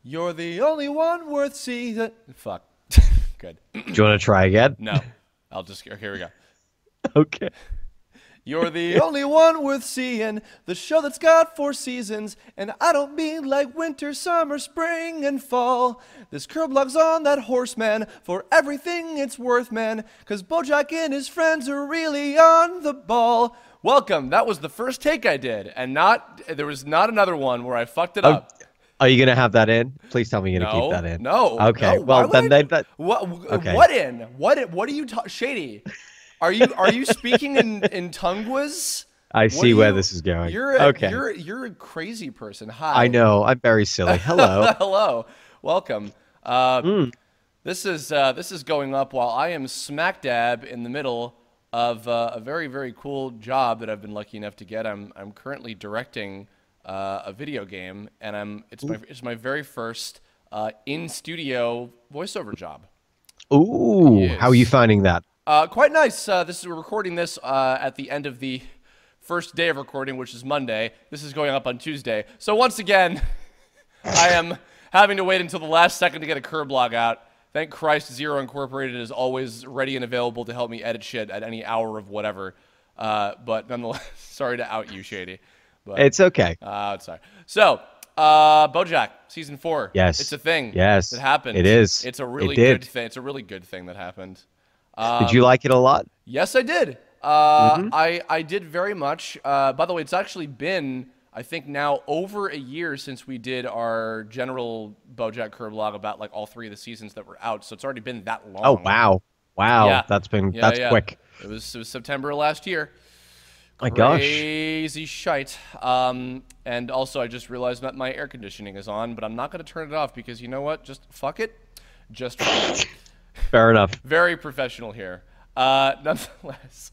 You're the only one worth seeing. Fuck. Good. Do you want to try again? No. Here we go. Okay. You're the only one worth seeing, the show that's got 4 seasons, and I don't mean like winter, summer, spring, and fall. This Kirblog's on that horseman for everything it's worth, man, 'cause Bojack and his friends are really on the ball. Welcome. That was the first take I did, and there was not another one where I fucked it up. Are you gonna have that in? Please tell me you're gonna keep that in. No. Okay. No, well, then that. What? Okay. What in? What are you Shady? Are you speaking in Tungwas? I see where this is going. You're a crazy person. Hi. I know. I'm very silly. Hello. Hello. Welcome. This is going up while I am smack dab in the middle of a very, very cool job that I've been lucky enough to get. I'm currently directing a video game, and it's my very first in studio voiceover job. Ooh, how are you finding that? Quite nice. We're recording this at the end of the first day of recording, which is Monday. This is going up on Tuesday. So once again, I am having to wait until the last second to get a Kirblog out. Thank Christ Zero Incorporated is always ready and available to help me edit shit at any hour of whatever. But nonetheless, sorry to out you, Shady. But, it's okay. Sorry. So, Bojack, season 4. Yes. It's a thing. Yes. It happened. It is. It's a really good thing. It's a really good thing that happened. Did you like it a lot? Yes, I did. I did very much. By the way, it's actually been, I think now, over a year since we did our general Bojack Kirblog about like all 3 of the seasons that were out. So it's already been that long. Oh wow, Yeah. That's quick. It was September of last year. My gosh. Crazy shite. And also, I just realized that my air conditioning is on, but I'm not going to turn it off because you know what? Just fuck it. Just fuck it. Fair enough. Very professional here. Nonetheless.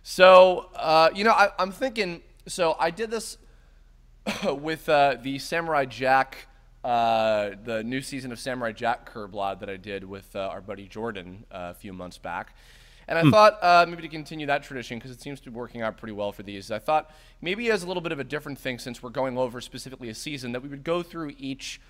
So, I'm thinking, so I did this with the Samurai Jack, the new season of Samurai Jack Kirblog that I did with our buddy Jordan a few months back. And I thought maybe to continue that tradition, because it seems to be working out pretty well for these, I thought maybe as a little bit of a different thing, since we're going over specifically a season, that we would go through each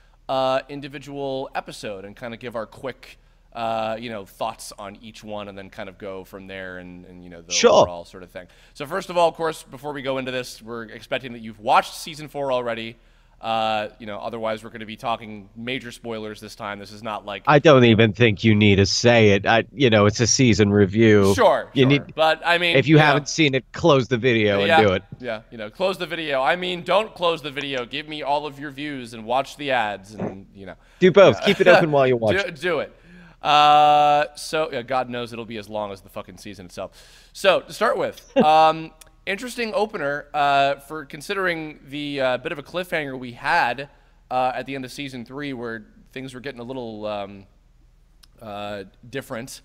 individual episode and kind of give our quick thoughts on each one, and then kind of go from there and the overall sort of thing. So first of all, of course, before we go into this, we're expecting that you've watched season 4 already. Otherwise we're going to be talking major spoilers this time. This is not like... I don't even think you need to say it. It's a season review. Sure. But I mean, if you haven't seen it, close the video and do it. Yeah, close the video. I mean, don't close the video. Give me all of your views and watch the ads and, Do both. Keep it open while you watch. Do it. God knows it'll be as long as the fucking season itself. So, to start with, interesting opener for considering the bit of a cliffhanger we had at the end of season 3, where things were getting a little different.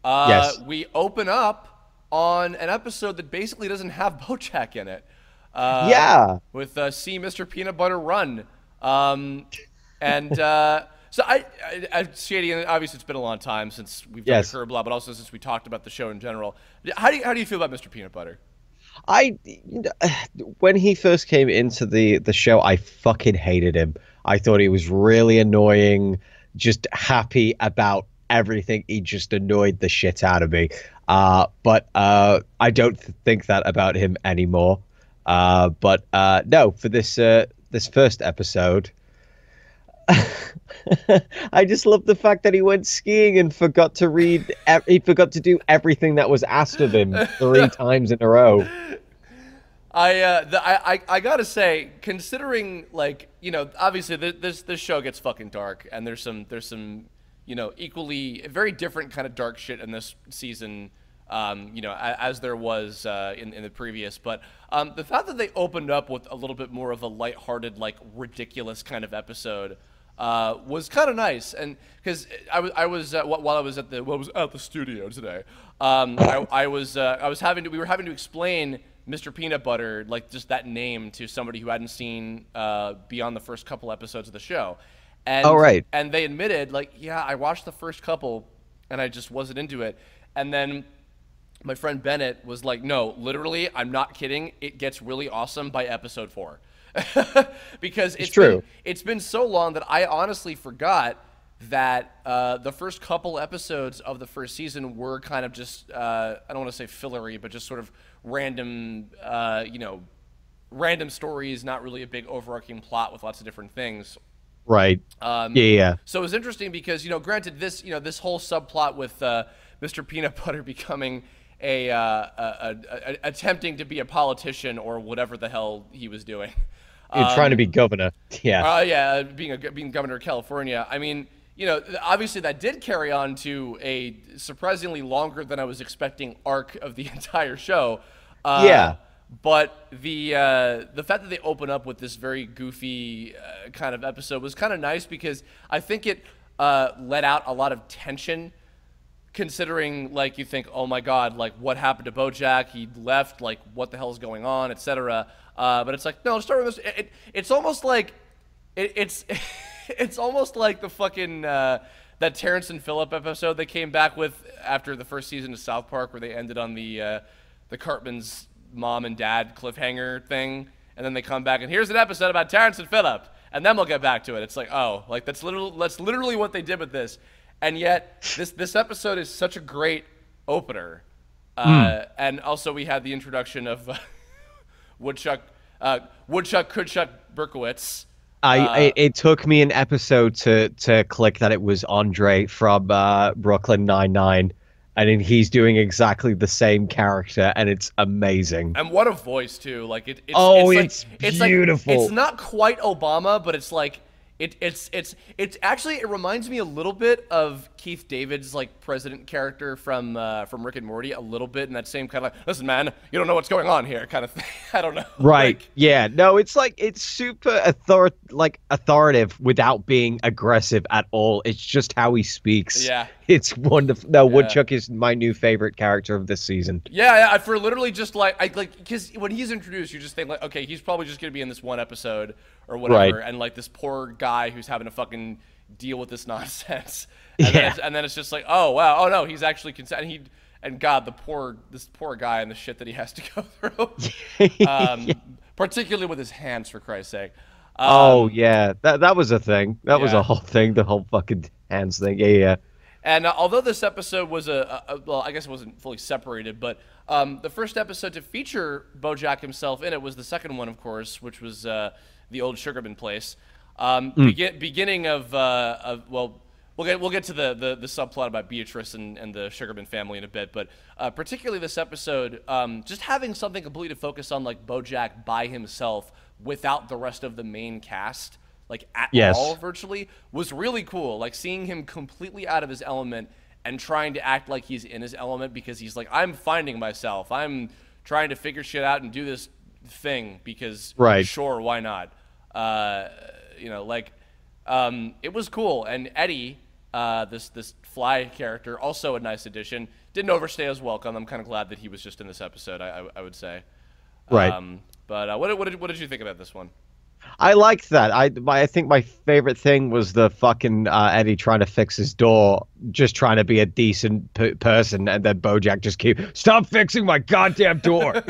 Yes. We open up on an episode that basically doesn't have Bojack in it. With See Mr. Peanutbutter Run. So Shady, and obviously it's been a long time since we've done the Kirblog, but also since we talked about the show in general. How do you feel about Mr. Peanutbutter? When he first came into the show, I fucking hated him. I thought he was really annoying, just happy about everything. He just annoyed the shit out of me. But I don't think that about him anymore. But no, for this first episode, I just love the fact that he went skiing and forgot to read. He forgot to do everything that was asked of him 3 times in a row. I gotta say, considering obviously this show gets fucking dark, and there's some equally very different kind of dark shit in this season. As there was in the previous, but the fact that they opened up with a little bit more of a lighthearted, ridiculous kind of episode was kind of nice, and because I was while I was at the studio today, we were having to explain Mr. Peanutbutter, just that name, to somebody who hadn't seen beyond the first couple episodes of the show, and and they admitted I watched the first couple and I just wasn't into it, and then my friend Bennett was like, no, literally, I'm not kidding, it gets really awesome by episode 4. because true. It's been so long that I honestly forgot that the first couple episodes of the first season were kind of just I don't want to say fillery, but just sort of random random stories, not really a big overarching plot with lots of different things. Right. Yeah. So it was interesting because, granted, this whole subplot with Mr. Peanutbutter becoming attempting to be a politician or whatever the hell he was doing. You're trying to be governor. Yeah. Being governor of California. I mean, obviously that did carry on to a surprisingly longer than I was expecting arc of the entire show. Yeah. But the fact that they open up with this very goofy kind of episode was kind of nice because I think it let out a lot of tension, considering, like, you think, oh my God, like, what happened to Bojack? He left, like, what the hell is going on, etc. But it's like, no, start with this. It's almost like it's it's almost like the fucking that Terrence and Phillip episode they came back with after the first season of South Park, where they ended on the Cartman's mom and dad cliffhanger thing, and then they come back and here's an episode about Terrence and Phillip, and then we'll get back to it. It's like, oh, like that's literally what they did with this, and yet this episode is such a great opener. And also we had the introduction of Woodchuck Berkowitz. It took me an episode to click that it was Andre from Brooklyn Nine-Nine. And then he's doing exactly the same character, and it's amazing. And what a voice too! Like it's beautiful. It's not quite Obama, but it's like it's actually it reminds me a little bit of Keith David's like president character from Rick and Morty, a little bit in that same kind of like, listen, man, you don't know what's going on here kind of thing. I don't know. Right? Like, yeah. No, it's like it's super authoritative without being aggressive at all. It's just how he speaks. Yeah. It's wonderful. No, Woodchuck is my new favorite character of this season. Yeah, for literally just because when he's introduced, you just think like, okay, he's probably just gonna be in this one episode or whatever, right. And like this poor guy who's having to fucking deal with this nonsense, and then it's just like, oh wow, oh no, he's actually and God, this poor guy and the shit that he has to go through, particularly with his hands, for Christ's sake. Oh yeah, that was a thing. That was a whole thing. The whole fucking hands thing. Yeah. And although this episode was well, I guess it wasn't fully separated, but the first episode to feature Bojack himself in it was the second one, of course, which was the old Sugarman place. Beginning of well, we'll get to the subplot about Beatrice and the Sugarman family in a bit, but particularly this episode, just having something completely to focus on, like Bojack by himself without the rest of the main cast. Like at all, virtually, was really cool. Like seeing him completely out of his element and trying to act like he's in his element because he's like, I'm finding myself. I'm trying to figure shit out and do this thing because sure, why not? It was cool. And Eddie, this Fly character, also a nice addition. Didn't overstay his welcome. I'm kind of glad that he was just in this episode. I would say. Right. But what did you think about this one? I liked that. I think my favorite thing was the fucking Eddie trying to fix his door, just trying to be a decent person, and then Bojack just stop fixing my goddamn door.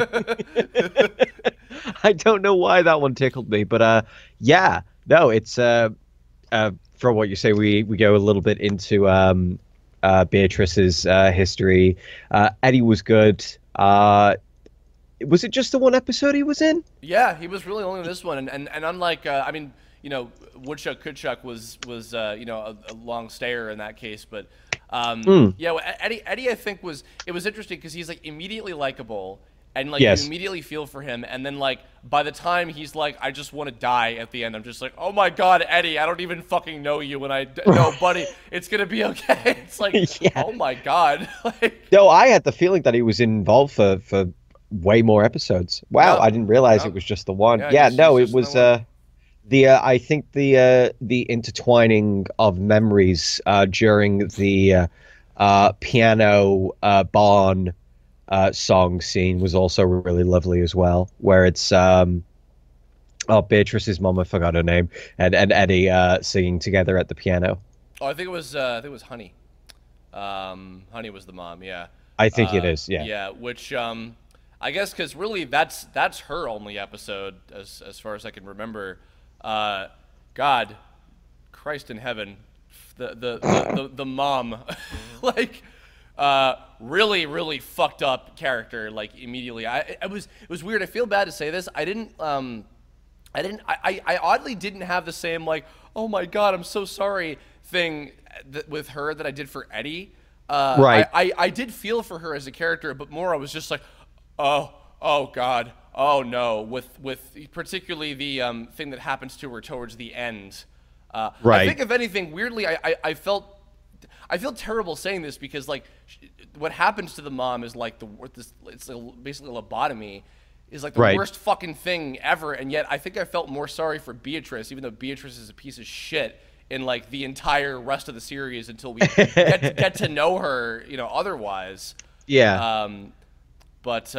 I don't know why that one tickled me, but yeah, no, it's from what you say, we go a little bit into Beatrice's history. Eddie was good. Was it just the one episode he was in? Yeah, he was really only in this one, and unlike Woodchuck Kudchuck was a long stayer in that case, but Eddie I think was interesting because he's like immediately likable and like you immediately feel for him, and then like by the time he's like, I just want to die at the end, I'm just like, oh my God, Eddie, I don't even fucking know you, and no, buddy, it's gonna be okay. It's like, oh my God. No, I had the feeling that he was involved for way more episodes. Wow, I didn't realize it was just the one. It was I think the intertwining of memories during the piano barn song scene was also really lovely as well, where it's Beatrice's mom, I forgot her name, and Eddie singing together at the piano. Oh, I think it was Honey. Honey was the mom, yeah. I think it is, yeah. Yeah, which I guess because really that's her only episode as far as I can remember. God, Christ in heaven, the mom, like really really fucked up character like immediately. It was weird. I feel bad to say this. I oddly didn't have the same like, oh my God, I'm so sorry thing with her that I did for Eddie. Right. I did feel for her as a character, but more I was just like, oh God, oh no, with particularly the thing that happens to her towards the end. Right. I think if anything, weirdly, I feel terrible saying this because like what happens to the mom is like it's basically a lobotomy. Is like the worst fucking thing ever, and yet I think I felt more sorry for Beatrice, even though Beatrice is a piece of shit in like the entire rest of the series until we get to know her, otherwise. Yeah. But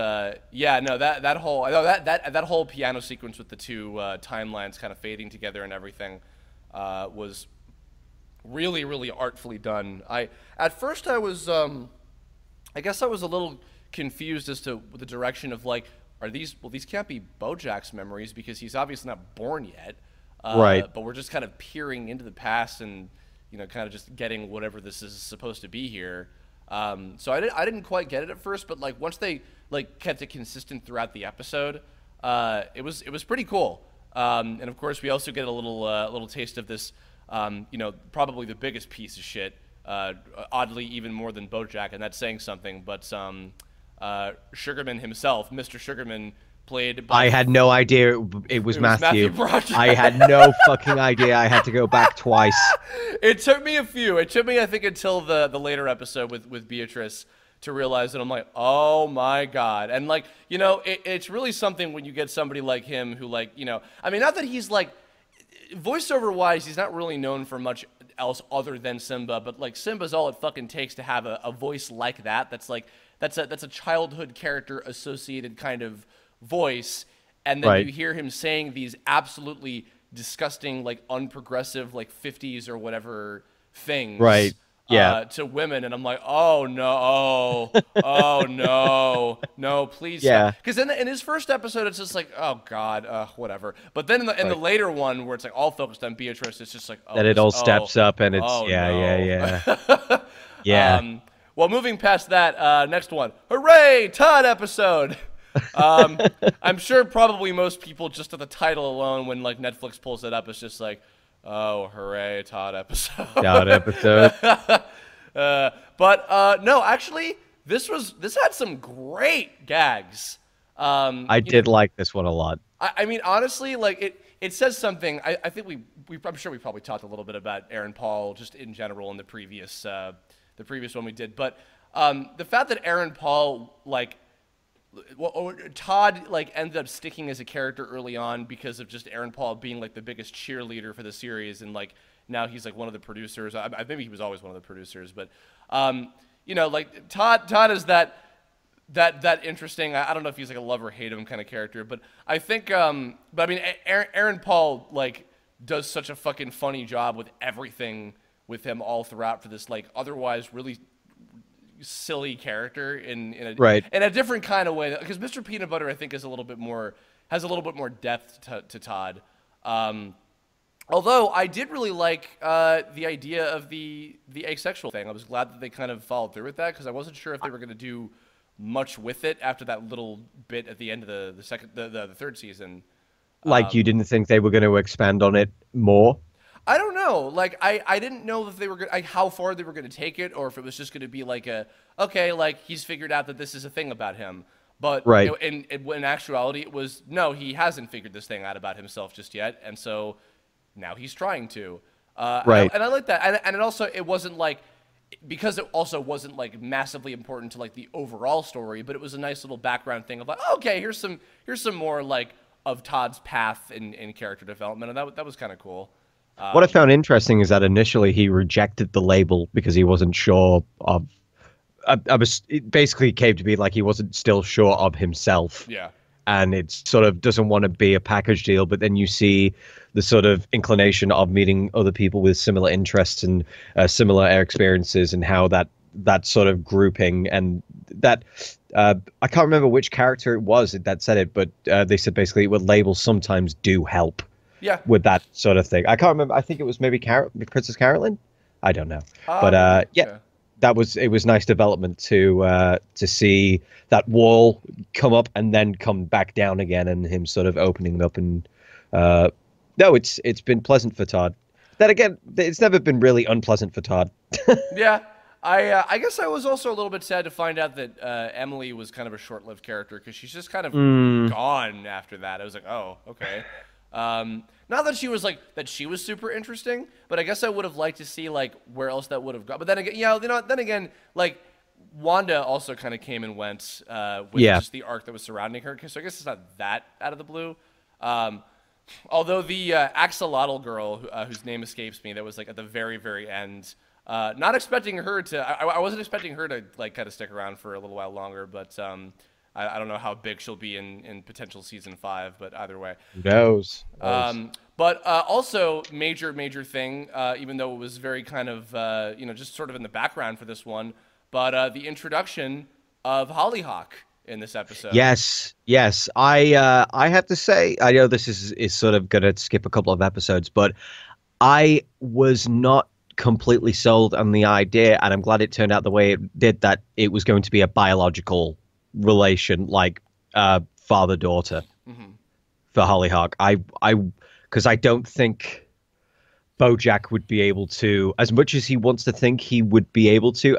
yeah, no, that whole piano sequence with the two timelines kind of fading together and everything was really really artfully done. At first I was I guess I was a little confused as to the direction of like. These can't be Bojack's memories because he's obviously not born yet. Right. But we're just kind of peering into the past and, kind of just getting whatever this is supposed to be here. So I didn't quite get it at first, but like once they like kept it consistent throughout the episode, it was pretty cool. And of course we also get a little taste of this, probably the biggest piece of shit, oddly even more than Bojack, and that's saying something, but Sugarman himself, Mr. Sugarman, played by... I had no idea it was Matthew. I had no fucking idea. I had to go back twice. It took me I think until the later episode with Beatrice to realize that I'm like, oh my God. And like, it's really something when you get somebody like him who like, I mean, not that he's like, voiceover wise, he's not really known for much else other than Simba, but like Simba's all it fucking takes to have a voice like that. That's like, that's a childhood character associated kind of voice, and then you hear him saying these absolutely disgusting, like unprogressive, like 50s or whatever things, to women, and I'm like, oh no, no, please, because in his first episode, it's just like, oh God, whatever. But then in the later one, where it's like all focused on Beatrice, it's just like, oh, then it all steps up, and it's yeah. Well, moving past that, next one. Hooray! Todd episode! I'm sure probably most people just at the title alone, when like Netflix pulls it up, it's just like, oh, hooray, Todd episode. Todd episode. But no, actually, this had some great gags. I did like this one a lot. I mean, honestly, like it says something. I think I'm sure we probably talked a little bit about Aaron Paul just in general in the previous one we did, but the fact that Aaron Paul Todd like ended up sticking as a character early on because of just Aaron Paul being like the biggest cheerleader for the series, and like now he's like one of the producers. Maybe he was always one of the producers, but like Todd is that interesting. I don't know if he's like a love or hate him kind of character, but I think but I mean Aaron Paul like does such a fucking funny job with everything with him all throughout for this like otherwise really silly character in a different kind of way, because Mr. Peanutbutter I think has a little bit more depth to Todd. Although I did really like the idea of the asexual thing. I was glad that they kind of followed through with that, because I wasn't sure if they were going to do much with it after that little bit at the end of the third season. Like you didn't think they were going to expand on it more? I don't know. Like I didn't know if they were how far they were going to take it, or if it was just going to be like like he's figured out that this is a thing about him. But in actuality, it was no, he hasn't figured this thing out about himself just yet, and so now he's trying to. And I like that, and it wasn't like, because it also wasn't like massively important to like the overall story, but it was a nice little background thing of like, okay, here's some more like of Todd's path in character development, and that was kind of cool. What I found interesting is that initially he rejected the label because he wasn't sure of. It basically came to be like he wasn't still sure of himself. Yeah. And it sort of doesn't want to be a package deal, but then you see the sort of inclination of meeting other people with similar interests and similar experiences, and how that sort of grouping and that I can't remember which character it was that said it, but they said basically what labels sometimes do help. Yeah. With that sort of thing. I can't remember. I think it was maybe Princess Carolyn. I don't know. But Yeah. it was nice development to see that wall come up and then come back down again, and him sort of opening it up. And no, it's been pleasant for Todd. Then again, it's never been really unpleasant for Todd. Yeah. I guess I was also a little bit sad to find out that Emily was kind of a short-lived character, because she's just kind of gone after that. I was like, oh, okay. Not that she was super interesting, but I guess I would have liked to see like where else that would have gone. But then again, then again, like Wanda also kind of came and went with just the arc that was surrounding her. So I guess it's not that out of the blue. Although the axolotl girl, whose name escapes me, that was like at the very, very end. Not expecting her to. I wasn't expecting her to like kind of stick around for a little while longer, but I don't know how big she'll be in potential season 5, but either way. Who knows? But also major thing, even though it was very kind of just sort of in the background for this one, but the introduction of Hollyhock in this episode. Yes. I have to say, I know this is sort of going to skip a couple of episodes, but I was not completely sold on the idea, and I'm glad it turned out the way it did, that it was going to be a biological relation, like father-daughter for Hollyhock. Because I don't think Bojack would be able to, as much as he wants to think he would be able to.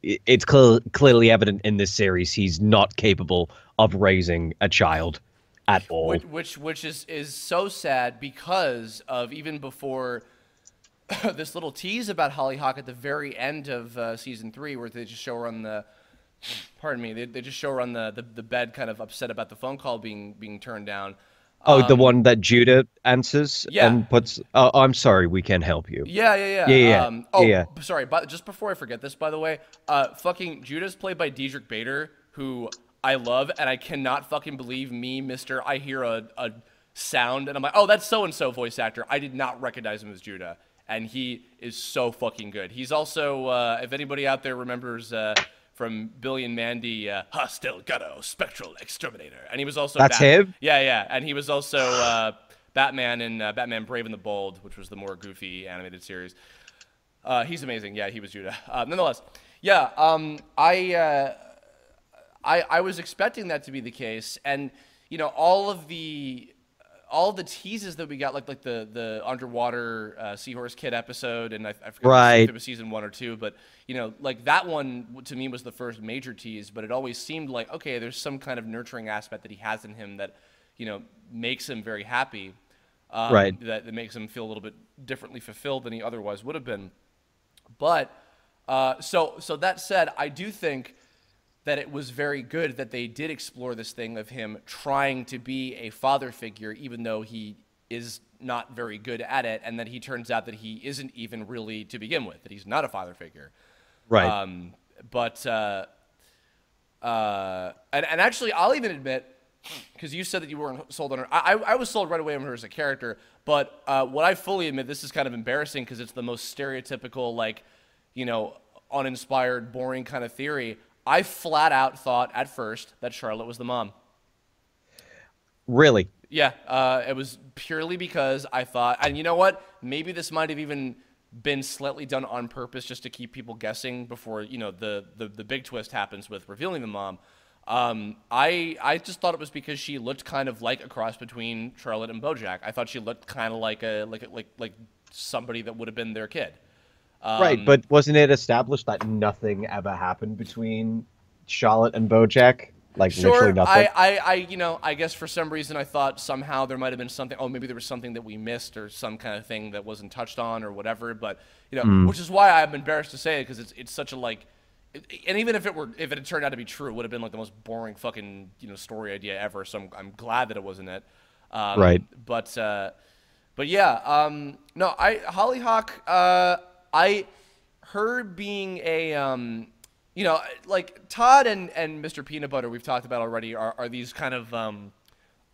It's clearly evident in this series he's not capable of raising a child at all. Which is so sad, because of even before this little tease about Hollyhock at the very end of season 3, where they just show her on the. Pardon me. They just show her on the bed, kind of upset about the phone call being turned down. Oh, the one that Judah answers and puts. Oh, I'm sorry, we can't help you. Yeah. Sorry, but just before I forget this, by the way, fucking Judah's played by Diedrich Bader, who I love, and I cannot fucking believe me, Mister. I hear a sound, and I'm like, oh, that's so and so voice actor. I did not recognize him as Judah, and he is so fucking good. He's also, if anybody out there remembers. From Billy and Mandy, Hostile Ghetto Spectral Exterminator. And he was also... That's him? Yeah. And he was also Batman in Batman Brave and the Bold, which was the more goofy animated series. He's amazing. Yeah, he was Judah. Nonetheless, yeah, I was expecting that to be the case. And, all the teases that we got, like the underwater Seahorse Kid episode, and I forget if it was season 1 or 2, but like that one to me was the first major tease. But it always seemed like, okay, there's some kind of nurturing aspect that he has in him that makes him very happy, that makes him feel a little bit differently fulfilled than he otherwise would have been. But so that said, I do think that it was very good that they did explore this thing of him trying to be a father figure, even though he is not very good at it, and that he turns out that he isn't even really to begin with, that he's not a father figure. Right. And actually, I'll even admit, because you said that you weren't sold on her, I was sold right away on her as a character, but what I fully admit, this is kind of embarrassing because it's the most stereotypical, like, uninspired, boring kind of theory. I flat out thought at first that Charlotte was the mom. Really? Yeah, it was purely because I thought, and you know what? Maybe this might have even been slightly done on purpose just to keep people guessing before, the big twist happens with revealing the mom. I just thought it was because she looked kind of like a cross between Charlotte and Bojack. I thought she looked kind of like somebody that would have been their kid. Right, but wasn't it established that nothing ever happened between Charlotte and Bojack? Like, sure, literally nothing? I guess for some reason I thought somehow there might have been something, maybe there was something that we missed or some kind of thing that wasn't touched on or whatever, but, which is why I'm embarrassed to say it, because it's such a, like, and even if it had turned out to be true, it would have been, like, the most boring fucking, story idea ever, so I'm glad that it wasn't it. Right. But yeah, no, Hollyhock, her being a, like Todd and Mr. Peanutbutter, we've talked about already, are these kind of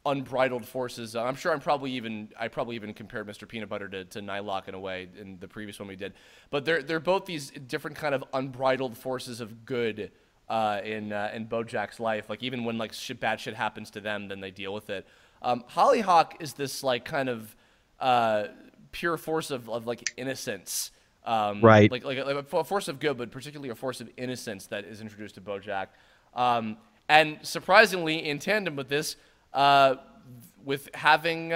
unbridled forces. I'm sure I probably even compared Mr. Peanutbutter to Nylock in a way in the previous one we did. But they're both these different kind of unbridled forces of good in Bojack's life. Like even when like bad shit happens to them, then they deal with it. Hollyhock is this like kind of pure force of like innocence. Right. Like a force of good, but particularly a force of innocence that is introduced to Bojack. And surprisingly, in tandem with this, with having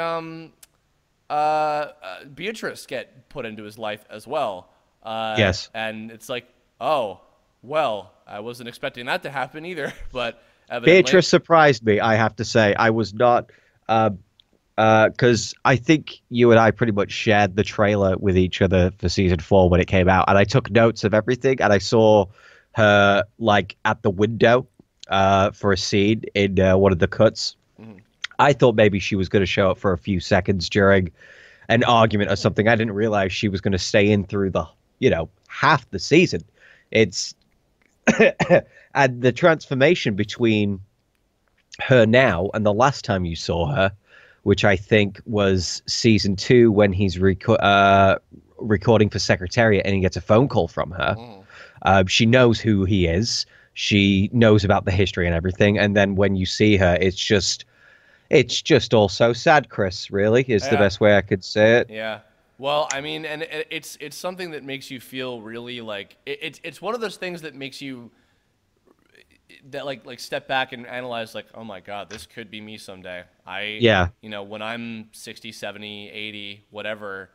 Beatrice get put into his life as well. Yes. And it's like, oh, well, I wasn't expecting that to happen either. But evidently, Beatrice surprised me, I have to say. I was not, because I think you and I pretty much shared the trailer with each other for season 4 when it came out, and I took notes of everything, and I saw her like at the window for a scene in one of the cuts. Mm-hmm. I thought maybe she was going to show up for a few seconds during an argument or something. I didn't realize she was going to stay in through the, half the season. It's and the transformation between her now and the last time you saw her, which I think was season 2 when he's recording for Secretariat and he gets a phone call from her. She knows who he is. She knows about the history and everything. And then when you see her, it's just all so sad, Chris, really, is the best way I could say it. Yeah. Well, I mean, and it's something that makes you feel really like it's one of those things that makes you that like step back and analyze like, oh my God, this could be me someday. When I'm 60, 70, 80, whatever,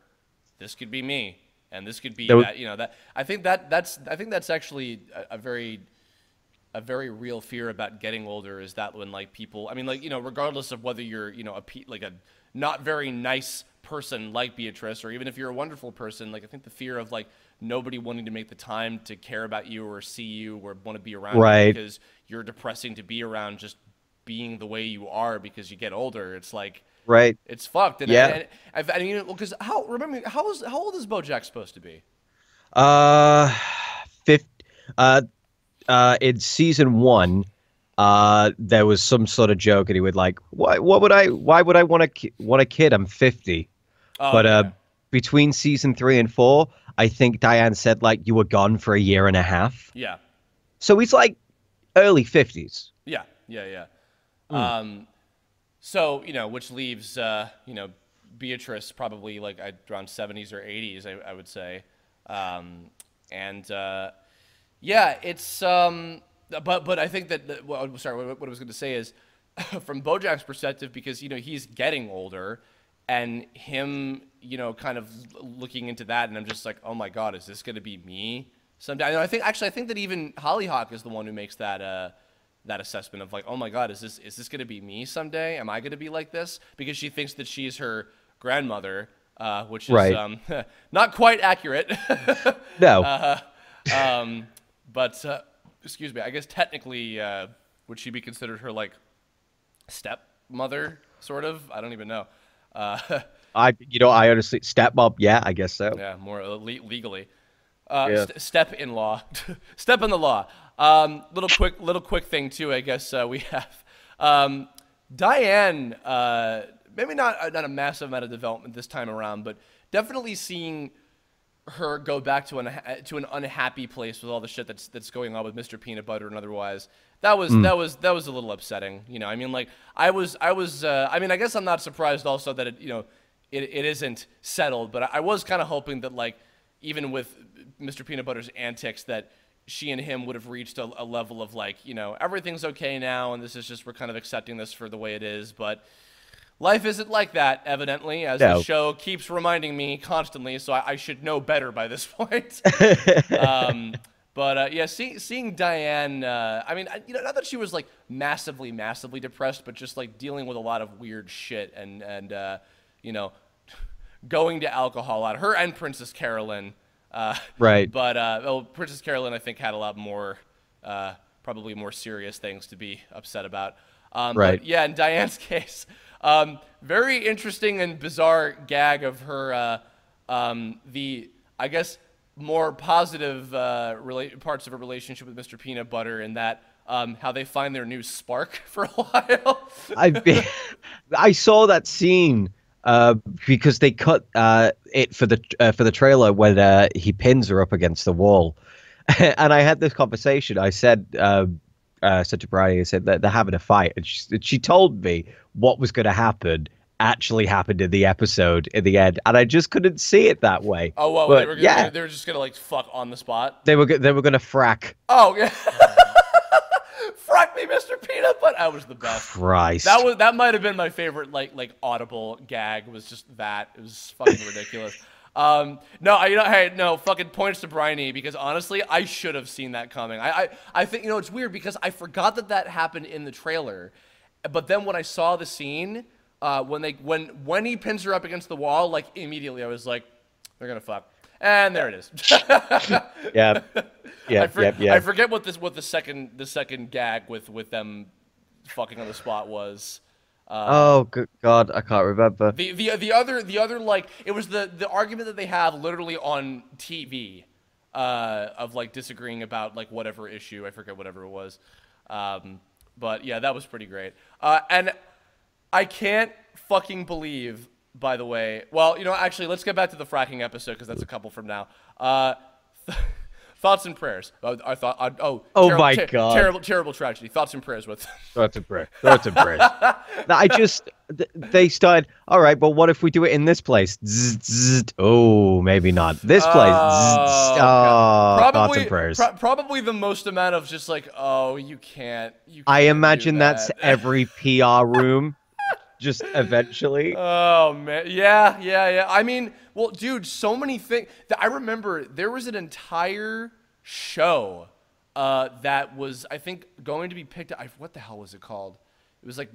this could be me. And this could be that I think that's actually a very real fear about getting older, is that when like people, I mean, like, regardless of whether you're, like a not very nice person like Beatrice, or even if you're a wonderful person, like I think the fear of like nobody wanting to make the time to care about you or see you or want to be around you because you're depressing to be around, just being the way you are because you get older. It's like, it's fucked. And I mean, because how old is Bojack supposed to be? 50. In season 1, there was some sort of joke, and he would like, why would I want a kid? I'm 50. Between season 3 and 4, I think Diane said like you were gone for a year and a half. Yeah. So he's like early 50s. Yeah. So, which leaves, Beatrice probably like around 70s or 80s, I would say. It's, but I think that, what I was going to say is, from Bojack's perspective, because, he's getting older, and him, kind of looking into that, and I'm just like, oh my God, is this going to be me someday? I think that even Hollyhock is the one who makes that assessment of like, oh my God, is this going to be me someday? Am I going to be like this? Because she thinks that she's her grandmother, which is not quite accurate. No. But excuse me, I guess technically would she be considered her like stepmother, sort of? I don't even know. I honestly, stepmom, yeah, I guess so. Yeah, more legally. Step-in-law. Step in the law. Little quick thing too, I guess we have. Diane, maybe not a massive amount of development this time around, but definitely seeing her go back to an unhappy place with all the shit that's going on with Mr. Peanutbutter and otherwise. That was a little upsetting. I mean, like I mean, I guess I'm not surprised also that it isn't settled, but I was kind of hoping that like even with Mr. Peanutbutter's antics that she and him would have reached a level of like, everything's okay now and this is just, we're kind of accepting this for the way it is, but life isn't like that, evidently, as the show keeps reminding me constantly, so I should know better by this point. Seeing Diane, I mean, not that she was like massively depressed, but just like dealing with a lot of weird shit and going to alcohol out. Her and Princess Carolyn. Right. But Princess Carolyn, I think, had a lot more, probably more serious things to be upset about. Right. But yeah, in Diane's case, very interesting and bizarre gag of her, I guess, more positive parts of her relationship with Mr. Peanutbutter, and that how they find their new spark for a while. I saw that scene because they cut it for the trailer when he pins her up against the wall, And I had this conversation. I said to Bridie, I said that they're having a fight, and she told me what was going to happen actually happened in the episode in the end, and I just couldn't see it that way. Oh, well, but they were just gonna like fuck on the spot. They were going to frack. Oh yeah. Frack me, Mr. Peanutbutter. That was the best. Christ. That might have been my favorite like audible gag. Was just that. It was fucking ridiculous. No, fucking points to Bryony, because honestly, I should have seen that coming. I think, it's weird because I forgot that happened in the trailer, but then when I saw the scene, when he pins her up against the wall, like immediately I was like, they're gonna fuck, and there it is. Yeah. I forget what the second gag with them fucking on the spot was. Oh good God, I can't remember. The other like, it was the argument that they have literally on TV, of like disagreeing about like whatever issue, I forget whatever it was, but yeah, that was pretty great. And I can't fucking believe, by the way. Well, actually, let's get back to the fracking episode because that's a couple from now. Thoughts and prayers. I thought. My God! Terrible tragedy. Thoughts and prayers with. Thoughts and prayers. They started. All right, but what if we do it in this place? Oh, maybe not this place. Thoughts and prayers. Probably the most amount of just like, oh, you can't. I imagine that's every PR room. Just eventually. Oh man, yeah. I mean, well, dude, so many things. I remember there was an entire show that was, I think, going to be picked up. What the hell was it called? It was like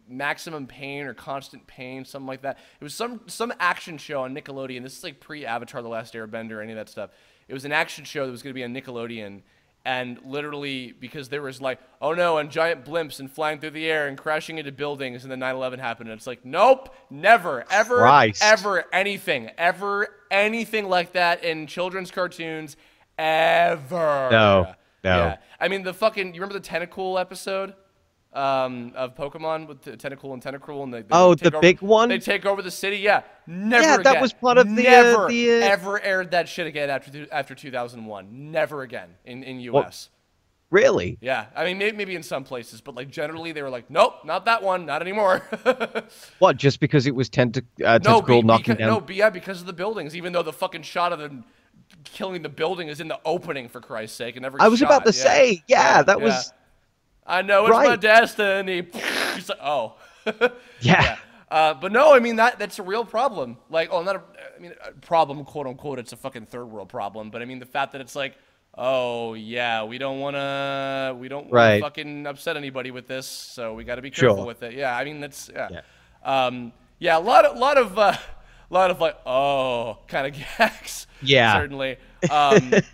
Maximum Pain or Constant Pain, something like that. It was some action show on Nickelodeon. This is like pre-Avatar: The Last Airbender, any of that stuff. It was an action show that was going to be on Nickelodeon. And literally, because there was like, oh no, and giant blimps and flying through the air and crashing into buildings, and then 9/11 happened, and it's like, nope, never, ever anything like that in children's cartoons, ever. No. Yeah. I mean, you remember the Tentacool episode of Pokemon with Tentacool and Tentacruel? And the big one? They take over the city, yeah. Never yeah, again. That was part of Never ever aired that shit again after 2001. Never again in U.S. What? Really? Yeah. I mean, maybe in some places, but like generally they were like, nope, not that one, not anymore. What, just because it was Tentacruel knocking down? No, yeah, because of the buildings, even though the fucking shot of them killing the building is in the opening, for Christ's sake. And never I was about to say, that was... I know, it's my destiny. He's like, oh. Yeah. But no, I mean, that's a real problem. Like, not a problem, quote unquote. It's a fucking third world problem. But I mean, the fact that it's like, oh yeah, we don't want to fucking upset anybody with this, so we got to be careful with it. Yeah, I mean, that's a lot of like, oh, kind of gags. Yeah, certainly.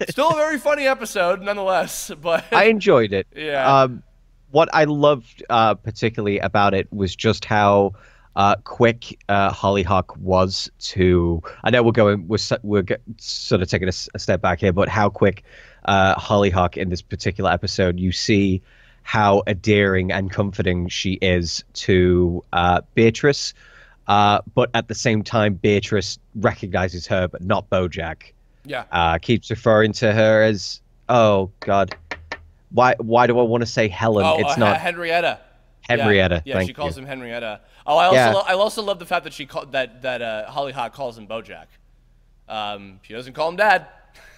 Still a very funny episode, nonetheless. But I enjoyed it. Yeah. What I loved particularly about it was just how quick Hollyhock was to. I know we're sort of taking a step back here, but how quick Hollyhock in this particular episode, you see how endearing and comforting she is to Beatrice, but at the same time, Beatrice recognizes her, but not Bojack. Yeah. Keeps referring to her as, oh God. Why do I want to say Helen? Oh, it's not Henrietta. Henrietta. Yeah, she calls him Henrietta. Oh, I also love the fact that that Hollyhock calls him Bojack. She doesn't call him Dad.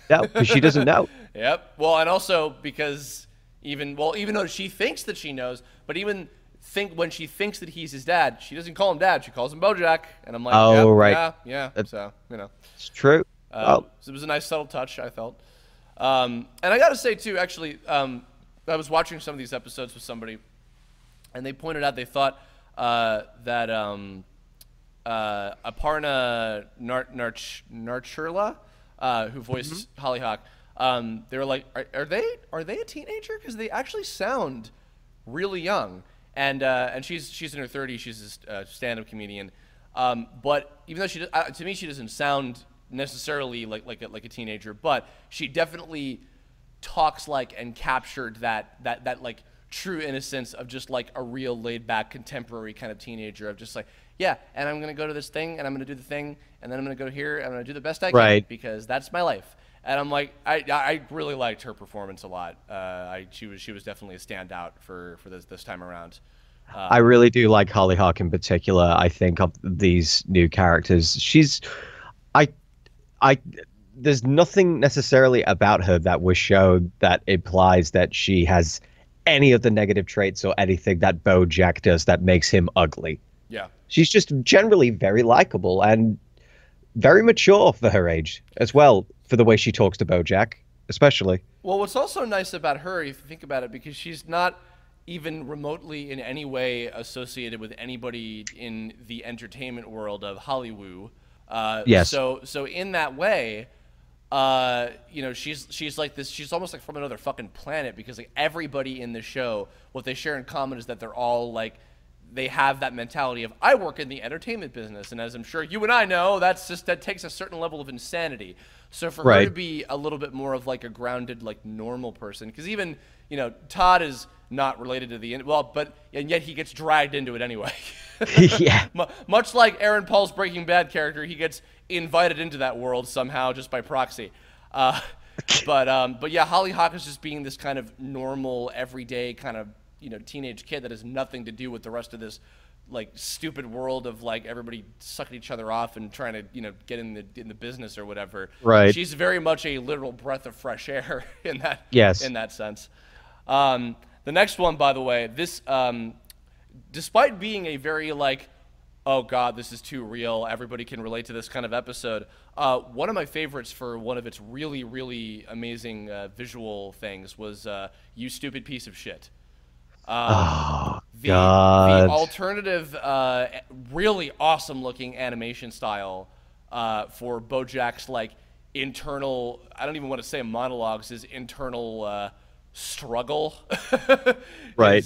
No, because she doesn't know. Yep. Well, and also because even though she thinks that she knows, but when she thinks that he's his dad, she doesn't call him Dad. She calls him Bojack, and I'm like, oh, right. Yeah. So it's true. So it was a nice subtle touch, I felt. And I got to say, too, actually, I was watching some of these episodes with somebody, and they pointed out they thought that Aparna Narchurla, who voiced Hollyhock, they were like, are they a teenager? Because they actually sound really young. And she's in her 30s. She's a stand-up comedian. But even though to me, she doesn't sound necessarily like a teenager, but she definitely talks like and captured that like true innocence of just like a real laid back contemporary kind of teenager of just like, yeah, and I'm gonna go to this thing and I'm gonna do the thing and then I'm gonna go here and I'm gonna do the best I can because that's my life. And I'm like, I really liked her performance a lot. She was definitely a standout for this time around. I really do like Hollyhock in particular. I think of these new characters, I, I, there's nothing necessarily about her that was shown that implies that she has any of the negative traits or anything that Bojack does that makes him ugly. Yeah. She's just generally very likable and very mature for her age as well, for the way she talks to Bojack, especially. Well, what's also nice about her, if you think about it, because she's not even remotely in any way associated with anybody in the entertainment world of Hollywood. Yes. So in that way, she's like this. She's almost like from another fucking planet, because like everybody in the show, what they share in common is that they're all like, they have that mentality of, I work in the entertainment business, and as I'm sure you and I know, that takes a certain level of insanity. So for her to be a little bit more of like a grounded, like normal person, because even Todd is not related to and yet he gets dragged into it anyway. Yeah. Much like Aaron Paul's Breaking Bad character, he gets invited into that world somehow just by proxy. But yeah, Hollyhock is just being this kind of normal, everyday kind of teenage kid that has nothing to do with the rest of this like stupid world of like everybody sucking each other off and trying to get in the business or whatever. Right. She's very much a literal breath of fresh air in that in that sense. The next one, by the way, this despite being a very like, oh god, this is too real, everybody can relate to this kind of episode, one of my favorites for one of its really, really amazing visual things was You Stupid Piece of Shit. God. The alternative, really awesome looking animation style for Bojack's like internal, I don't even want to say monologues, his internal struggle. Right.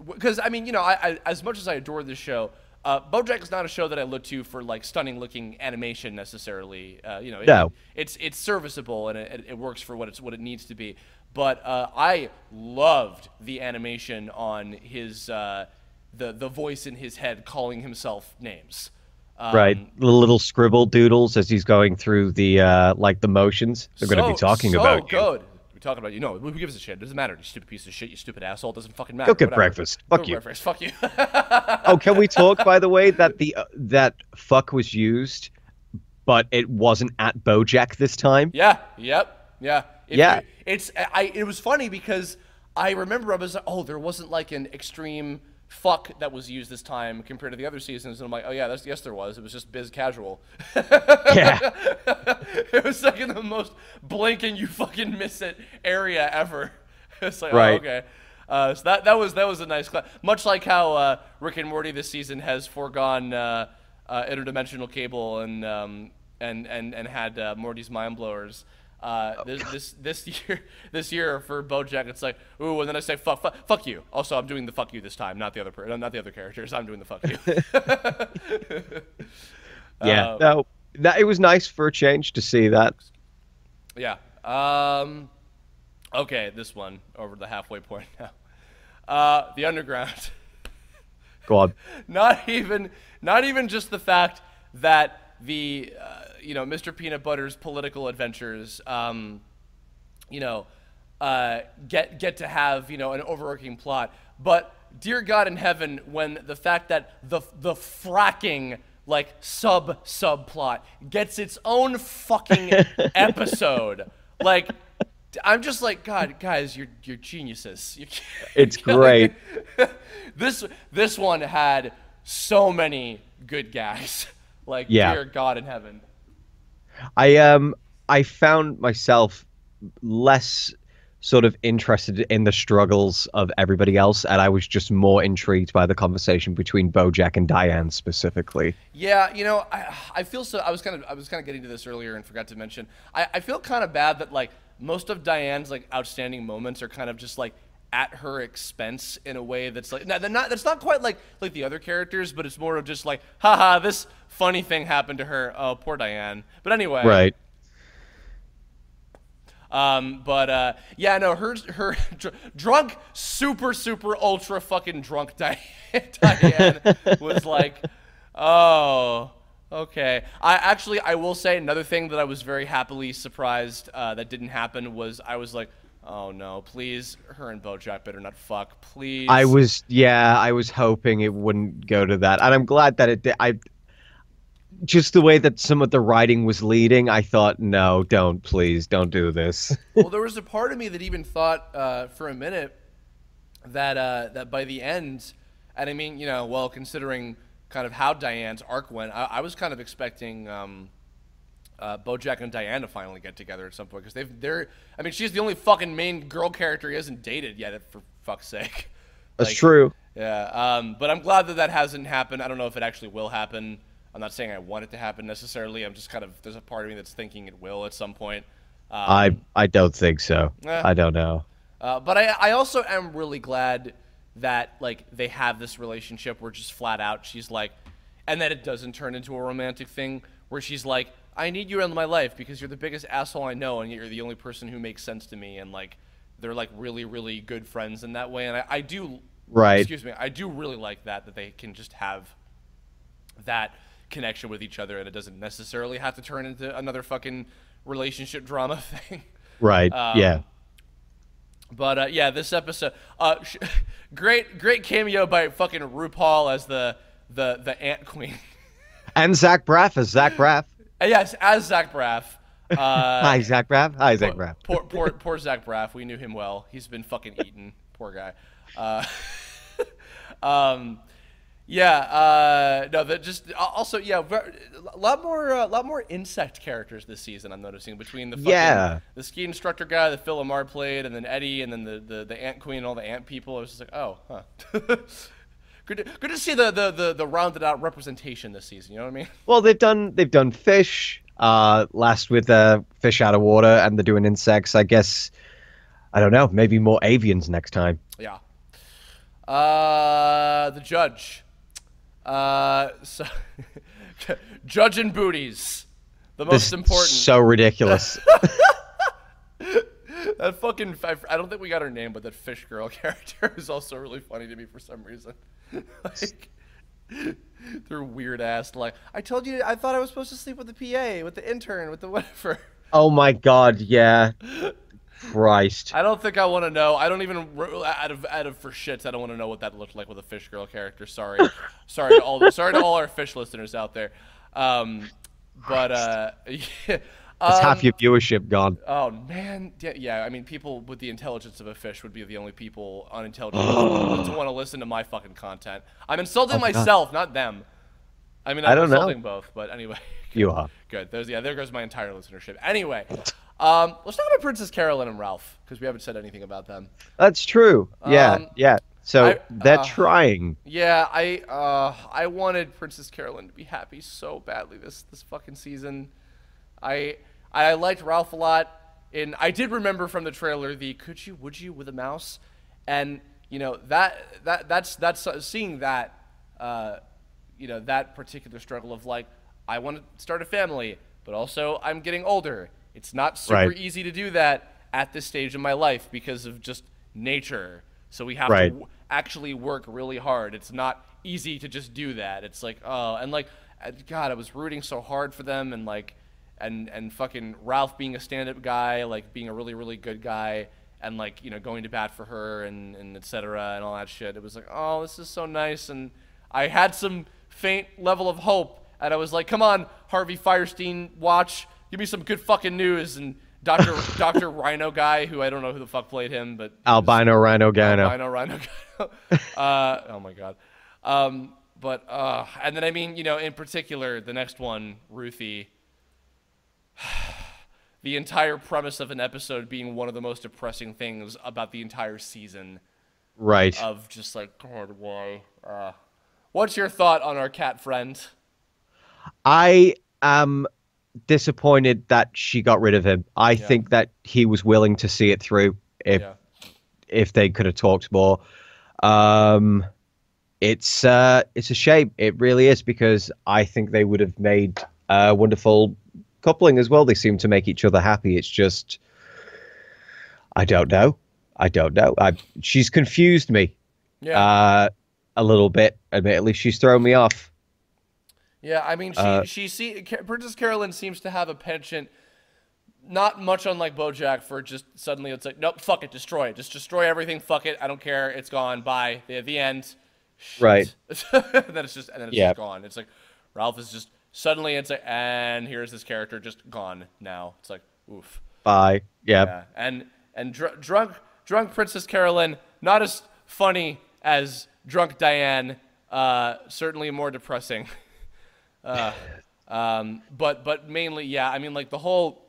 Because I mean, I as much as I adore this show, Bojack is not a show that I look to for like stunning looking animation necessarily. No. It's serviceable and it works for what it needs to be. But I loved the animation on his the voice in his head calling himself names. Right, the little scribble doodles as he's going through the the motions. They're going to be talking about you. Good. We're talking about you. No, who gives a shit? It doesn't matter. You stupid piece of shit. You stupid asshole. It doesn't fucking matter. Go get breakfast. Fuck you. Breakfast. Fuck you. Oh, can we talk, by the way, that that fuck was used, but it wasn't at Bojack this time? Yeah. Yep. Yeah. Yeah. It was funny because I remember I was like, oh, there wasn't like an extreme fuck that was used this time compared to the other seasons, and I'm like, oh yeah, yes there was. It was just biz casual. Yeah. It was like in the most blink and you fucking miss it area ever. It's like, right. Oh, okay. So that was a nice class. Much like how Rick and Morty this season has foregone interdimensional cable and had Morty's mind blowers. This year for Bojack, it's like, ooh, and then I say fuck you. Also, I'm doing the fuck you this time, not the other characters. I'm doing the fuck you. Yeah, no, it was nice for a change to see that. Yeah. Okay, this one over the halfway point now. The Underground. Go on. Not even just the fact that the Mr. Peanutbutter's political adventures, get to have an overarching plot, but dear God in heaven, when the fact that the fracking like subplot gets its own fucking episode, like I'm just like, God, guys, you're geniuses. It's great. This one had so many good gags. Like, dear God in heaven. I found myself less sort of interested in the struggles of everybody else, and I was just more intrigued by the conversation between Bojack and Diane specifically. Yeah, I feel so. I was kind of getting to this earlier and forgot to mention. I feel kind of bad that like most of Diane's like outstanding moments are kind of just like at her expense in a way that's like that's not quite like the other characters, but it's more of just like, haha, this funny thing happened to her. Oh, poor Diane. But anyway, right. Yeah, no, her drunk, super ultra fucking drunk Diane was like, oh, Okay. I will say another thing that I was very happily surprised that didn't happen was I was like, oh no, please, her and Bojack better not fuck, please. I was hoping it wouldn't go to that, and I'm glad that it did. Just the way that some of the writing was leading, I thought, no, please don't do this. Well, there was a part of me that even thought for a minute that by the end, and I mean, well, considering kind of how Diane's arc went, I was kind of expecting Bojack and Diane to finally get together at some point, because they're. I mean, she's the only fucking main girl character he hasn't dated yet, for fuck's sake. That's true. Yeah, but I'm glad that hasn't happened. I don't know if it actually will happen. I'm not saying I want it to happen necessarily. I'm just kind of, there's a part of me that's thinking it will at some point. I don't think so. I don't know. But I also am really glad that like they have this relationship where just flat out she's like, and that it doesn't turn into a romantic thing where she's like, I need you in my life because you're the biggest asshole I know and you're the only person who makes sense to me, and like they're like really, really good friends in that way. And I do, excuse me, I do really like that they can just have that connection with each other, and it doesn't necessarily have to turn into another fucking relationship drama thing. Right. Yeah. But yeah, this episode, great cameo by fucking RuPaul as the Ant Queen, and Zach Braff as Zach Braff. Yes, as Zach Braff. Hi, Zach Braff. Hi, Zach Braff. Poor Zach Braff. We knew him well. He's been fucking eaten. Poor guy. Yeah, no, that just also a lot more insect characters this season. I'm noticing between the fucking, the ski instructor guy that Phil Lamar played, and then Eddie, and then the Ant Queen and all the ant people. I was just like, oh, huh. Good to see the rounded out representation this season. You know what I mean? Well, they've done fish last with fish out of water, and they're doing insects. I guess I don't know. Maybe more avians next time. Yeah. The judge. So judge and booties, the most important. So ridiculous. That fucking, I don't think we got her name, but that fish girl character is also really funny to me for some reason. Like, their weird ass, like, I told you, I thought I was supposed to sleep with the PA, with the intern, with the whatever. Oh my god, yeah. Christ. I don't think I want to know. I don't even, out of for shits, I don't want to know what that looked like with a fish girl character. Sorry. Sorry to all our fish listeners out there. Yeah. That's half your viewership gone. Oh man, yeah. I mean, people with the intelligence of a fish would be the only people unintelligent to want to listen to my fucking content. I'm insulting myself, not them. I mean, I'm insulting both, but anyway. You are. Good. There goes my entire listenership. Anyway, let's talk about Princess Carolyn and Ralph, because we haven't said anything about them. That's true. Yeah. So they're trying. Yeah, I wanted Princess Carolyn to be happy so badly this fucking season. I liked Ralph a lot, and I did remember from the trailer the "could you, would you" with a mouse, and that's seeing that that particular struggle of like, I want to start a family, but also I'm getting older. It's not super easy to do that at this stage of my life because of just nature. So we have to actually work really hard. It's not easy to just do that. It's like, oh, and like, God, I was rooting so hard for them, and like, and fucking Ralph being a stand-up guy, like being a really, really good guy, and like, going to bat for her and et cetera and all that shit. It was like, oh, this is so nice. And I had some faint level of hope, and I was like, come on, Harvey Fierstein, watch, give me some good fucking news. And Dr. Rhino guy, who I don't know who the fuck played him, but Albino Rhino Gyno. Albino Rhino Gyno. Oh my god. And then I mean, in particular, the next one, Ruthie. The entire premise of an episode being one of the most depressing things about the entire season. Right. Of just like, God, why? What's your thought on our cat friend? I am disappointed that she got rid of him. I think that he was willing to see it through if they could have talked more. It's a shame. It really is, because I think they would have made a wonderful coupling as well. They seem to make each other happy. It's just, I don't know. She's confused me a little bit. Admittedly, she's thrown me off. Yeah, I mean, Princess Carolyn seems to have a penchant, not much unlike Bojack, for just suddenly it's like, nope, fuck it, destroy it. Just destroy everything, fuck it, I don't care, it's gone, bye. The end. Right. Shit. then it's just Yeah. gone. It's like, Ralph is just, suddenly it's like, and here's this character just gone now. It's like, oof. Bye. Yeah. Yeah, and drunk Princess Carolyn, not as funny as drunk Diane. Certainly more depressing. But mainly, yeah. I mean, like the whole,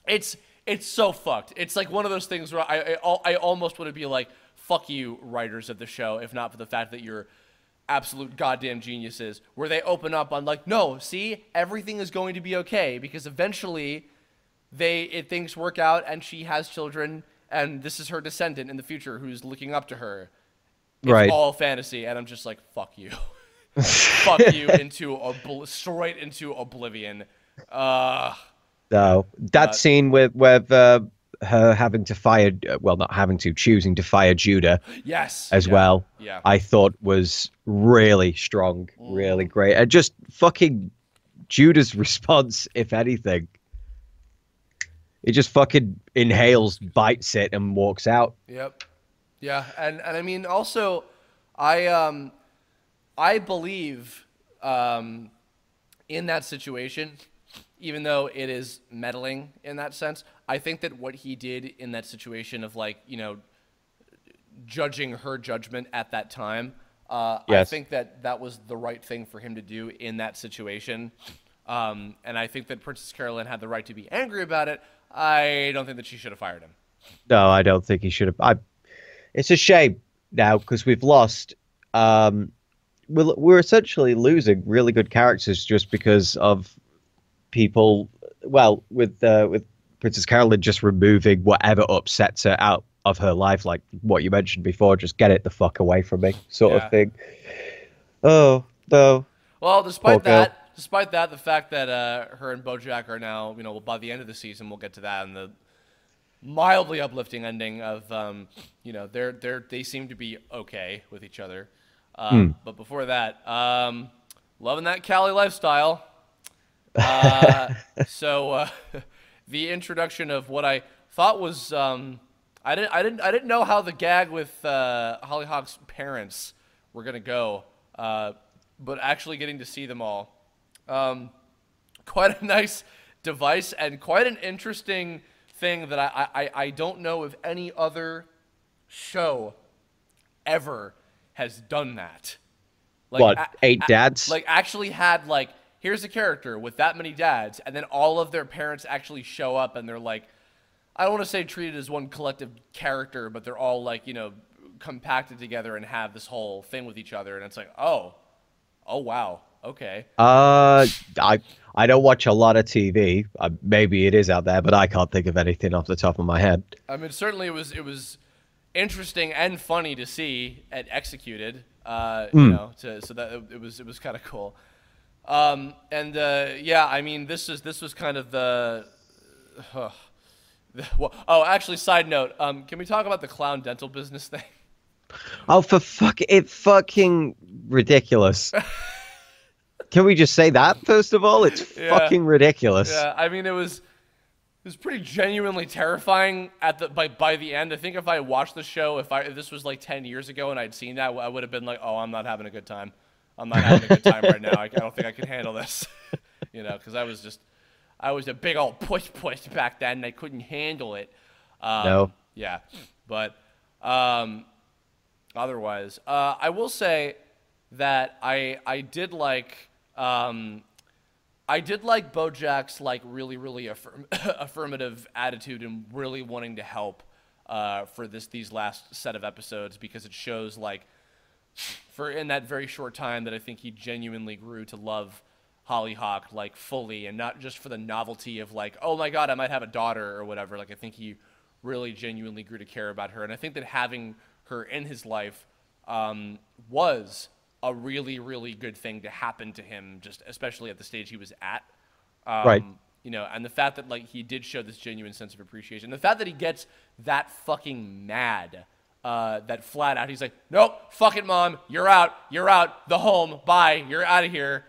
it's so fucked. It's like one of those things where I almost want to be like, fuck you, writers of the show, if not for the fact that you're absolute goddamn geniuses. Where they open up on like, no, see, everything is going to be okay because eventually things work out and she has children and this is her descendant in the future who's looking up to her. It's all fantasy, and I'm just like, fuck you. Fuck you straight into oblivion. No, that scene with her having to fire, well, not having to, choosing to fire Judah. Yes. As well. Yeah. I thought was really strong, really great. And just fucking Judah's response, if anything. He just fucking inhales, bites it, and walks out. Yep. Yeah, and I mean, also, I believe in that situation, even though it is meddling in that sense, I think that what he did in that situation of like, you know, judging her judgment at that time, Yes. I think that was the right thing for him to do in that situation. And I think that Princess Carolyn had the right to be angry about it. I don't think that she should have fired him. No, I don't think he should have. It's a shame now because we've lost. We're essentially losing really good characters just because of people. Well, with Princess Carolyn just removing whatever upsets her out of her life, like what you mentioned before, just get it the fuck away from me, sort of thing. Oh no. Well, despite that, the fact that her and Bojack are now, you know, by the end of the season, we'll get to that, and the mildly uplifting ending of, you know, they seem to be okay with each other. But before that, loving that Cali lifestyle. So the introduction of what I thought was, I didn't know how the gag with Hollyhock's parents were gonna go, but actually getting to see them all. Quite a nice device and quite an interesting thing that I don't know if any other show ever has done that. Like, what, 8 dads? Like actually had like, here's a character with that many dads, and then all of their parents actually show up and they're like, I don't want to say treated as one collective character, but they're all like, you know, compacted together and have this whole thing with each other, and it's like, oh wow. Okay. I don't watch a lot of TV. Maybe it is out there, but I can't think of anything off the top of my head. I mean, certainly it was interesting and funny to see and executed. You know, so that it was kind of cool. Yeah, I mean, this was kind of the. Actually, side note. Can we talk about the clown dental business thing? Oh, for fucking ridiculous. Can we just say that first of all? It's fucking ridiculous. Yeah, I mean, it was pretty genuinely terrifying by the end. I think if I watched the show, if this was like 10 years ago and I'd seen that, I would have been like, oh, I'm not having a good time. I'm not having a good time right now. I don't think I can handle this. You know, because I was a big old push back then and I couldn't handle it. No. Yeah, but otherwise, I will say that I did like Bojack's like really affirmative attitude and really wanting to help for these last set of episodes, because it shows like in that very short time that I think he genuinely grew to love Hollyhock like fully, and not just for the novelty of like, oh my god, I might have a daughter or whatever. Like I think he really genuinely grew to care about her, and I think that having her in his life was a really good thing to happen to him, just especially at the stage he was at. Right. You know, and the fact that like he did show this genuine sense of appreciation, the fact that he gets that fucking mad, that flat out, he's like, nope, fuck it, mom, you're out, the home, bye, you're out of here.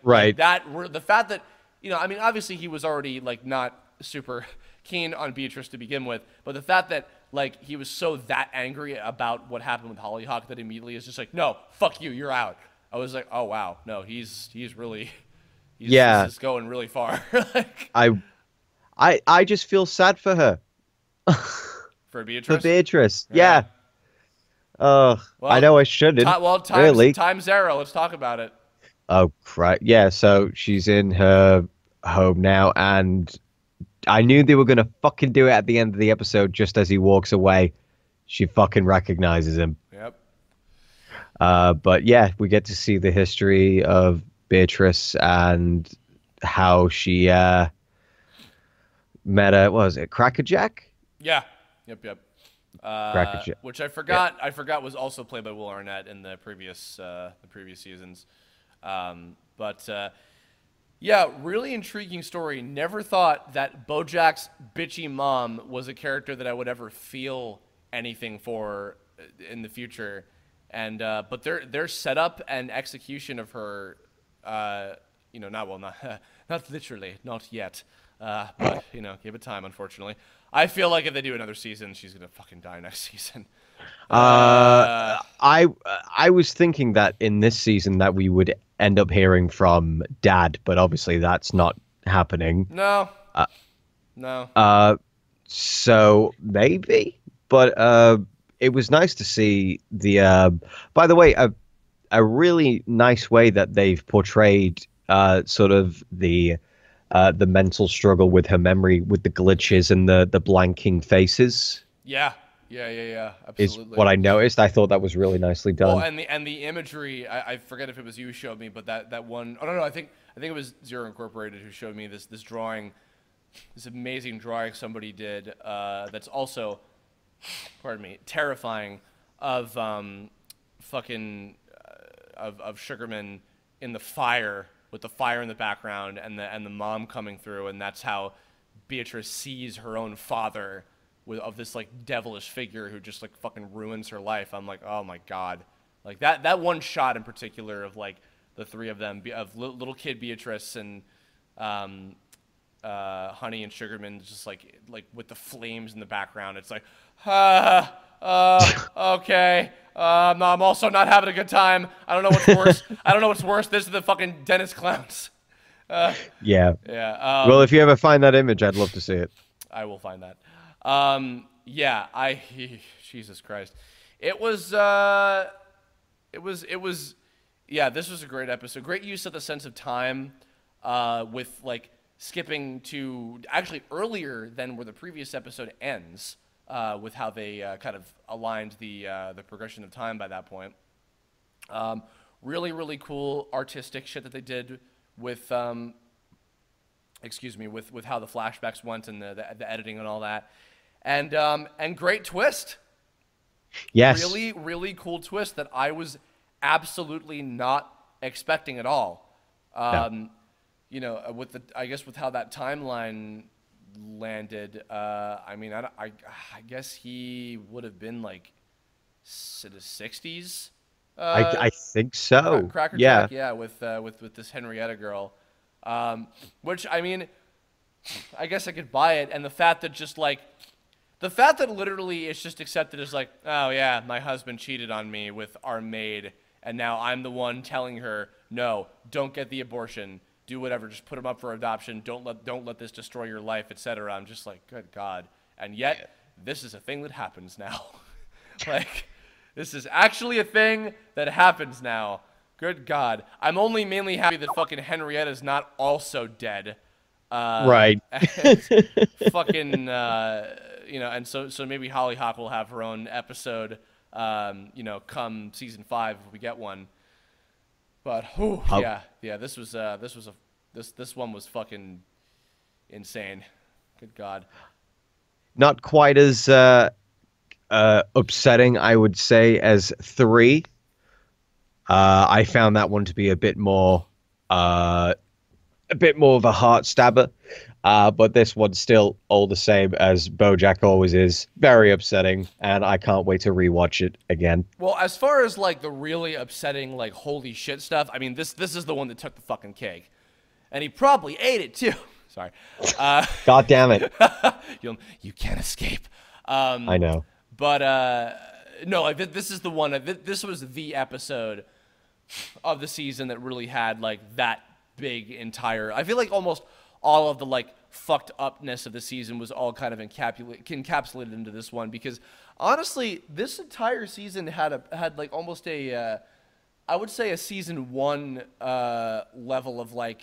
Right. the fact that, I mean, obviously he was already like not super keen on Beatrice to begin with, but the fact that like he was so that angry about what happened with Hollyhock that immediately is just like, no, fuck you, you're out. I was like, oh wow, no, he's really, this is going really far. Like, I just feel sad for her. For Beatrice. For Beatrice, yeah. Well, I know I shouldn't. Time zero. Let's talk about it. Oh, crap. Yeah, so she's in her home now, and I knew they were going to fucking do it at the end of the episode just as he walks away. She fucking recognizes him. Yep. But yeah, we get to see the history of Beatrice and how she met what was it, Crackerjack? Yeah. Yep. Crackerjack. Which I forgot. Yeah. I forgot was also played by Will Arnett in the previous seasons. Yeah, really intriguing story. Never thought that Bojack's bitchy mom was a character that I would ever feel anything for in the future. And but their setup and execution of her, not literally, not yet. But give it time. Unfortunately, I feel like if they do another season, she's gonna fucking die next season. I was thinking that in this season that we would end up hearing from Dad, but obviously that's not happening. No. No. So maybe, but it was nice to see the. By the way, a really nice way that they've portrayed sort of the mental struggle with her memory, with the glitches and the blanking faces. Yeah, absolutely. Is what I noticed. I thought that was really nicely done. Well, and the imagery, I forget if it was you who showed me, but that one, oh no, I think it was Zero Incorporated who showed me this drawing, this amazing drawing somebody did that's also, pardon me, terrifying of of Sugarman in the fire, with the fire in the background and the mom coming through, and that's how Beatrice sees her own father of this like devilish figure who just like fucking ruins her life. I'm like, oh my god, like that one shot in particular of like the three of them, of little kid Beatrice and Honey and Sugarman, just like with the flames in the background. It's like, okay. No, I'm also not having a good time. I don't know what's worse. This is the fucking dentist clowns. Yeah. Yeah. Well, if you ever find that image, I'd love to see it. I will find that. Jesus Christ. It was, yeah, this was a great episode. Great use of the sense of time, with like skipping to actually earlier than where the previous episode ends, with how they kind of aligned the progression of time by that point. Really, really cool artistic shit that they did with, with how the flashbacks went and the editing and all that. And great twist. Yes. Really, really cool twist that I was absolutely not expecting at all. No. With how that timeline landed, I mean, I guess he would have been like in his 60s. I think so. Crackerjack, yeah, with this Henrietta girl, which I mean, I guess I could buy it, and the fact that literally it's just accepted as like, oh yeah, my husband cheated on me with our maid, and now I'm the one telling her, no, don't get the abortion, do whatever, just put him up for adoption, don't let this destroy your life, etc. I'm just like, good God. And yet, this is a thing that happens now. Like, this is actually a thing that happens now. Good God. I'm only mainly happy that fucking Henrietta's not also dead. Right. Fucking, and so maybe Hollyhock will have her own episode, come season 5 if we get one. But this one was fucking insane. Good God. Not quite as upsetting, I would say, as 3. I found that one to be a bit more of a heart stabber. But this one's still all the same as Bojack always is. Very upsetting, and I can't wait to rewatch it again. Well, as far as like the really upsetting, like holy shit stuff, I mean, this is the one that took the fucking cake, and he probably ate it too. Sorry. God damn it! You can't escape. I know. But no, like this is the one. This was the episode of the season that really had like that big entire. I feel like almost all of the like fucked upness of the season was all kind of encapsulated into this one, because honestly, this entire season had like almost a I would say a season one level of like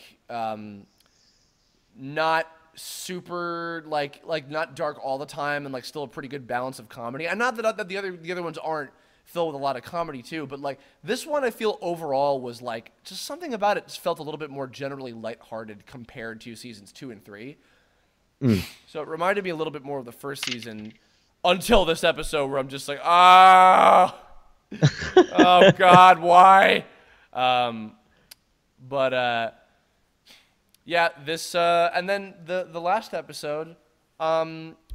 not super like not dark all the time, and like still a pretty good balance of comedy. And not that the other ones aren't filled with a lot of comedy too, but like this one I feel overall was like just something about it just felt a little bit more generally lighthearted compared to seasons 2 and 3. So it reminded me a little bit more of the first season until this episode where I'm just like, oh God, why? Yeah, this and then the last episode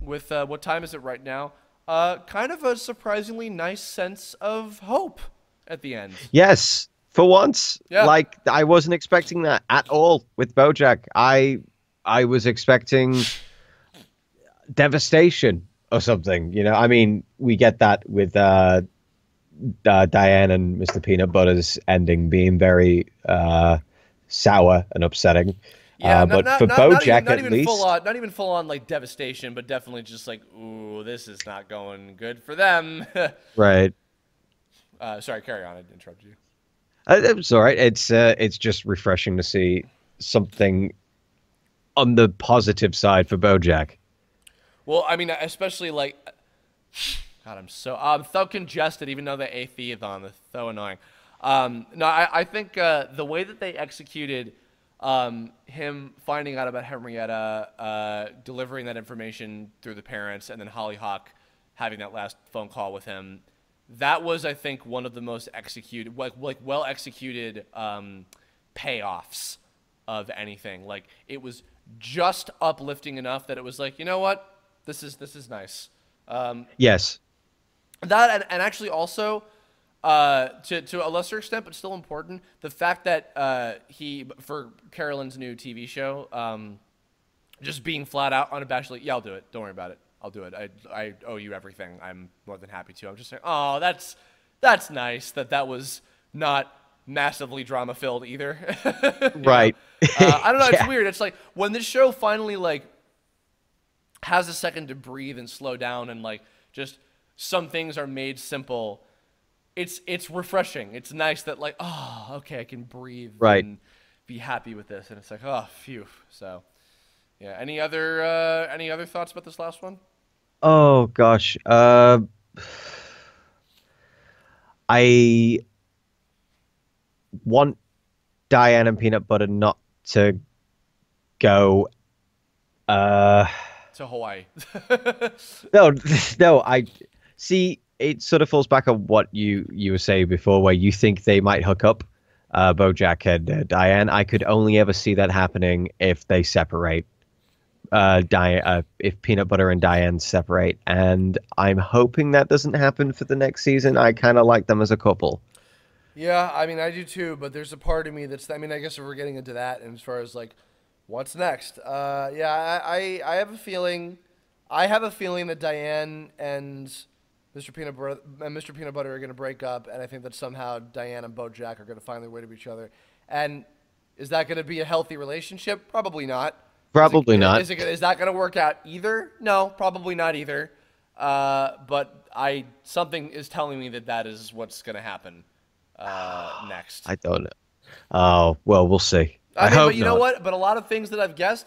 with what time is it right now? Kind of a surprisingly nice sense of hope at the end. Yes, for once. Yeah. Like, I wasn't expecting that at all with Bojack. I was expecting devastation or something. You know, I mean, we get that with Diane and Mr. Peanut Butter's ending being very sour and upsetting. Yeah, but for Bojack, not at even least, not even full on like devastation, but definitely just like, ooh, this is not going good for them. right? Sorry, carry on. I interrupted you. It's all right. It's just refreshing to see something on the positive side for Bojack. Well, I mean, especially like, God, I'm so congested. Even though the atheathon is so annoying. No, I think the way that they executed him finding out about Henrietta, delivering that information through the parents, and then Hollyhock having that last phone call with him, that was, I think, one of the most executed, like well executed payoffs of anything. Like, it was just uplifting enough that it was like, you know what, this is nice. Yes. That and actually also, to a lesser extent, but still important, the fact that he, for Carolyn's new TV show, just being flat out unabashedly, yeah, I'll do it. Don't worry about it. I'll do it. I owe you everything. I'm more than happy to. I'm just saying, oh, that's nice that was not massively drama filled either. Right. I don't know. Yeah. It's weird. It's like when this show finally like has a second to breathe and slow down, and like just some things are made simple. It's refreshing. It's nice that like, oh, okay, I can breathe and be happy with this, and it's like, oh, phew. So, yeah. Any other thoughts about this last one? Oh gosh. I want Diane and Peanut Butter not to go. To Hawaii. No. I see. It sort of falls back on what you were saying before, where you think they might hook up, Bojack and Diane. I could only ever see that happening if they separate. If Peanut Butter and Diane separate, and I'm hoping that doesn't happen for the next season. I kind of like them as a couple. Yeah, I mean, I do too, but there's a part of me that's, I mean, I guess if we're getting into that, and as far as like, what's next? Yeah, I have a feeling that Diane and Mr. Peanut Butter are going to break up, and I think that somehow Diane and Bojack are going to find their way to each other. And is that going to be a healthy relationship? Probably not. Probably not. Is that going to work out either? No, probably not either. But something is telling me that is what's going to happen next. I don't know. Oh, well, we'll see. I mean, hope but you not. know what? But a lot of things that I've guessed,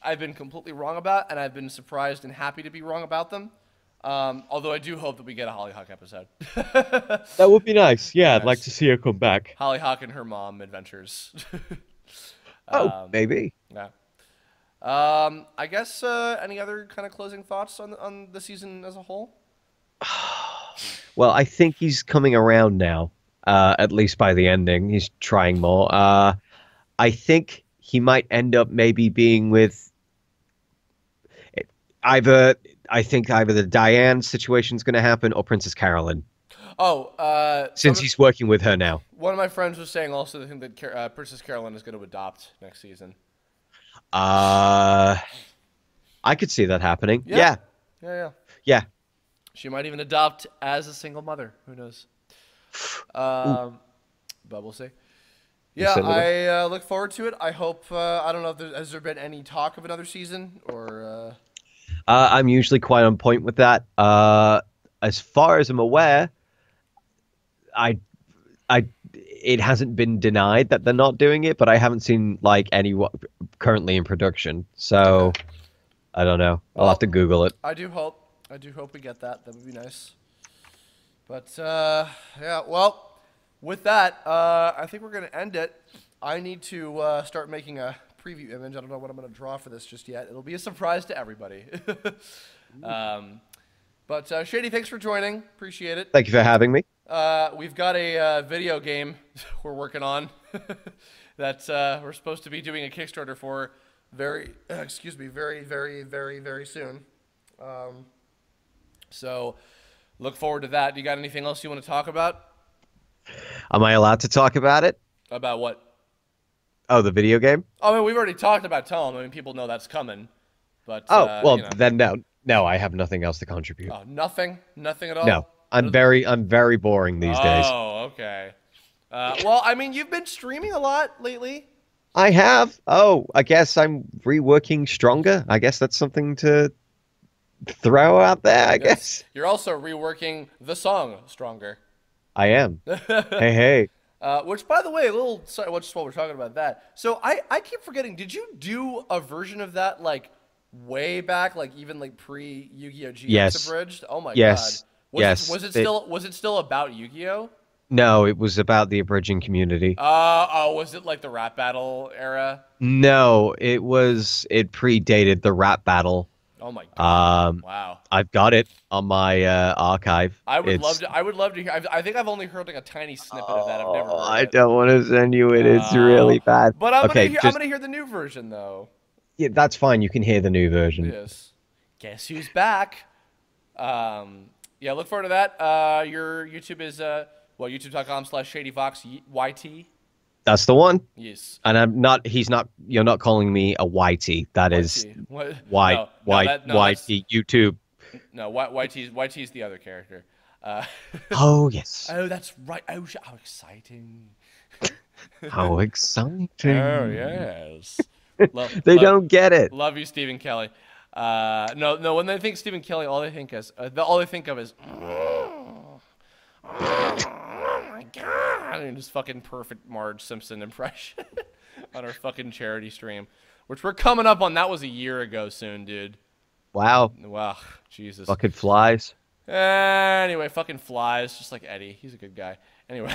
I've been completely wrong about, and I've been surprised and happy to be wrong about them. Although I do hope that we get a Hollyhock episode. That would be nice. Yeah, I'd like to see her come back. Hollyhock and her mom adventures. Maybe. Yeah. I guess any other kind of closing thoughts on the season as a whole? Well, I think he's coming around now. At least by the ending, he's trying more. I think he might end up maybe being with I think either the Diane situation's going to happen or Princess Carolyn, Oh, since he's working with her now. one of my friends was saying also they think that Princess Carolyn is going to adopt next season. I could see that happening. Yeah. Yeah. Yeah. She might even adopt as a single mother. Who knows? But we'll see. Yeah, I look forward to it. I hope. I don't know if has there been any talk of another season or. I'm usually quite on point with that. As far as I'm aware, I, it hasn't been denied that they're not doing it, but I haven't seen like any currently in production. So Okay. I don't know. I'll have to Google it. I do hope we get that. That would be nice. But yeah, well, with that, I think we're gonna end it. I need to start making a preview image. I don't know what I'm gonna draw for this just yet. It'll be a surprise to everybody. But Shady, thanks for joining. Appreciate it. Thank you for having me. We've got a video game we're working on that we're supposed to be doing a Kickstarter for very soon. So look forward to that. You got anything else you want to talk about? Am I allowed to talk about it? About what? Oh, the video game? I mean, we've already talked about Tome. I mean, people know that's coming. But well, you know. then no, I have nothing else to contribute. Oh, nothing at all. No, I'm very boring these days. Oh, okay. Well, I mean, you've been streaming a lot lately. I have. Oh, I guess I'm reworking Stronger. I guess that's something to throw out there, I guess. You're also reworking the song Stronger. I am. Hey. Which, by the way, sorry, just while we're talking about that. So I keep forgetting, did you do a version of that, like, way back, like, even, like, pre-Yu-Gi-Oh! GX Abridged? Oh, my God. Was it still about Yu-Gi-Oh? No, it was about the abridging community. Was it like the rap battle era? No, it predated the rap battle. Oh my God! Wow. I've got it on my archive. I would love to hear. I think I've only heard like a tiny snippet of that. I've never heard I it. don't want to send you it. It's really bad. But I'm gonna hear the new version though. Yeah, that's fine. You can hear the new version. Yes. Guess who's back? Yeah, look forward to that. Your YouTube is youtube.com/Shadyvox YT. That's the one. Yes. And you're not calling me a YT. That is YT YouTube. No, YT's the other character. Oh, yes. Oh, that's right. Oh, how exciting. How exciting. Oh, yes. They don't get it. Love you, Stephen Kelly. No, when they think Stephen Kelly, all they think of is oh my God, and just fucking perfect Marge Simpson impression on our fucking charity stream, which we're coming up on. That was a year ago soon, dude. Wow, Jesus. Fucking flies. Anyway, fucking flies, just like Eddie. He's a good guy. Anyway,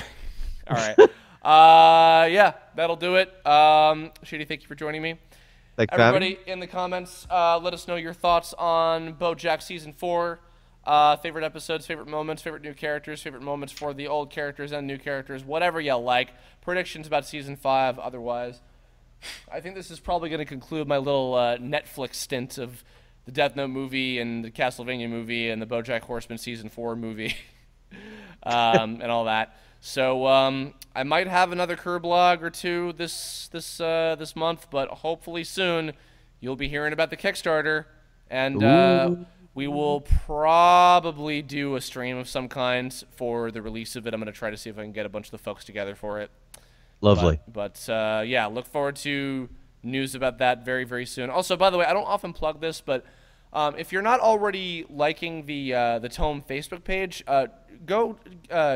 all right. Yeah, that'll do it. Shady, thank you for joining me. Thanks, everybody in the comments, let us know your thoughts on Bojack Season 4. Favorite episodes, favorite moments, favorite new characters, favorite moments for the old characters and new characters, whatever you like. Predictions about Season 5, otherwise. I think this is probably going to conclude my little Netflix stint of the Death Note movie and the Castlevania movie and the Bojack Horseman Season 4 movie and all that. So I might have another Kirblog or two this month, but hopefully soon you'll be hearing about the Kickstarter, and we will probably do a stream of some kind for the release of it. I'm going to try to see if I can get a bunch of the folks together for it. Lovely. But yeah, look forward to news about that very, very soon. Also, by the way, I don't often plug this, but if you're not already liking the Tome Facebook page, go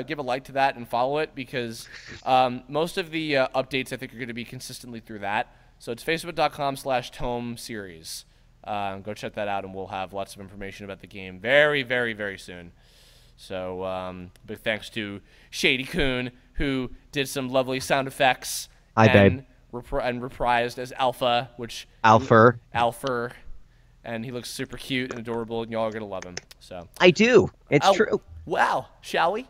give a like to that and follow it, because most of the updates I think are going to be consistently through that. So it's facebook.com/Tome series. Go check that out, and we'll have lots of information about the game very, very, very soon. So big thanks to Shady Coon, who did some lovely sound effects. And reprised as Alpha, Alpha. And he looks super cute and adorable, and y'all are going to love him. So I do. It's true. Wow. Shall we?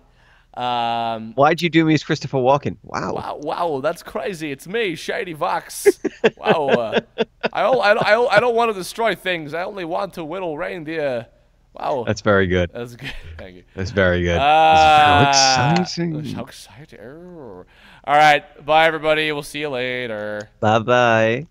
Why'd you do me as Christopher Walken? Wow. Wow, that's crazy. It's me, Shadyvox. Wow. I don't want to destroy things. I only want to whittle reindeer. Wow. That's very good. That's good. Thank you. That's very good. How exciting. How exciting. All right. Bye, everybody. We'll see you later. Bye-bye.